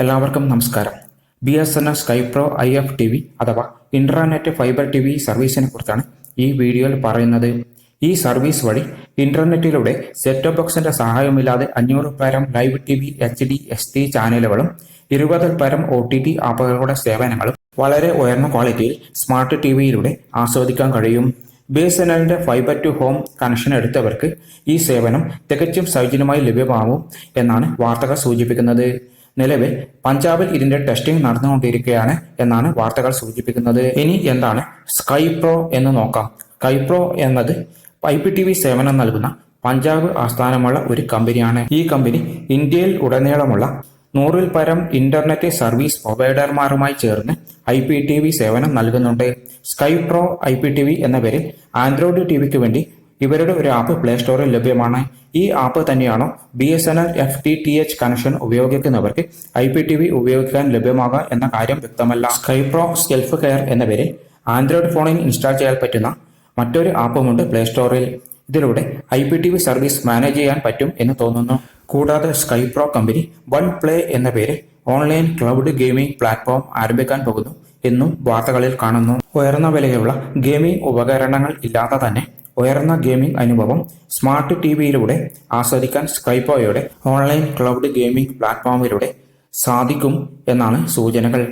എല്ലാവർക്കും നമസ്കാരം. BSNL sky pro IFTV അഥവാ ഇന്റർനെറ്റ് ഫൈബർ TV സർവീസിനെ കുറിച്ചാണ് ഈ വീഡിയോയിൽ പറയുന്നത്. ഈ സർവീസ് വഴി ഇന്റർനെറ്റിലൂടെ സെറ്റ് ടോപ്പ് ബോക്സിന്റെ സഹായമില്ലാതെ 500 പരം ലൈവ് TV HD SD ചാനലുകളും 20 പരം OTT ആപ്പുകളുടെ സേവനങ്ങളും വളരെ ഉയർന്ന ക്വാളിറ്റിയിൽ സ്മാർട്ട് TVയിലൂടെ ആസ്വദിക്കാൻ കഴിയും. BSNLന്റെ ഫൈബർ ടു ഹോം കണക്ഷൻ എടുത്തവർക്ക് ഈ സേവനം തികച്ചും സൗജന്യമായി ലഭ്യമാവും എന്നാണ് വാർത്തകൾ സൂചിപ്പിക്കുന്നത്. നിലവിൽ പഞ്ചാബിൽ ഇതിന്റെ ടെസ്റ്റിംഗ് നടന്നുകൊണ്ടിരിക്കുകയാണ് എന്നാണ് വാർത്തകൾ സൂചിപ്പിക്കുന്നത്. ഇനി എന്താണ് സ്കൈ പ്രോ എന്ന് നോക്കാം. സ്കൈ പ്രോ എന്നത് IPTV സേവനം നൽകുന്ന പഞ്ചാബ് ആസ്ഥാനമുള്ള ഒരു കമ്പനിയാണ്. ഈ കമ്പനി ഇന്ത്യയിൽ ഉടനീളമുള്ള 100 പരം ഇന്റർനെറ്റ് സർവീസ് പ്രൊവൈഡർമാരുമായി ചേർന്ന് IPTV സേവനം നൽകുന്നുണ്ട്. സ്കൈ പ്രോ IPTV എന്ന പേരിൽ ആൻഡ്രോയിഡ് ടിവിക്ക് വേണ്ടി ഇവരുടെ ഒരു ആപ്പ് പ്ലേ സ്റ്റോറിൽ ലഭ്യമാണ്. ഈ ആപ്പ് തന്നെയാണോ BSNL FTTH കണക്ഷൻ ഉപയോഗിക്കുന്നവർക്ക് IPTV ഉപയോഗിക്കാൻ ലഭ്യമാകുക എന്ന കാര്യം വ്യക്തമല്ല. സ്കൈ പ്രോ സെൽഫ് കെയർ എന്ന പേരിൽ ആൻഡ്രോയിഡ് ഫോണിൽ ഇൻസ്റ്റാൾ ചെയ്യാൻ പറ്റുന്ന മറ്റൊരു ആപ്പുമുണ്ട് പ്ലേ സ്റ്റോറിൽ. ഇതിലൂടെ IPTV സർവീസ് മാനേജ് ചെയ്യാൻ പറ്റും എന്ന് തോന്നുന്നു. കൂടാതെ sky pro company one play എന്ന പേരിൽ ഓൺലൈൻ ക്ലൗഡ് ഗെയിമിംഗ് പ്ലാറ്റ്ഫോം ആരംഭിക്കാൻ പോകുന്നു എന്നും വാർത്തകളിൽ കാണുന്നു. ഉയർന്ന വിലയുള്ള ഗെയിമിംഗ് ഉപകരണങ്ങൾ ഇല്ലാതെ തന്നെ ഉയർന്ന ഗെയിമിംഗ് അനുഭവം സ്മാർട്ട് TVയിലൂടെ ആസ്വദിക്കാൻ സ്കൈ പ്രോയുടെ ഓൺലൈൻ ക്ലൗഡ് ഗെയിമിംഗ് പ്ലാറ്റ്ഫോമിലൂടെ സാധിക്കും എന്നാണ് സൂചനകൾ.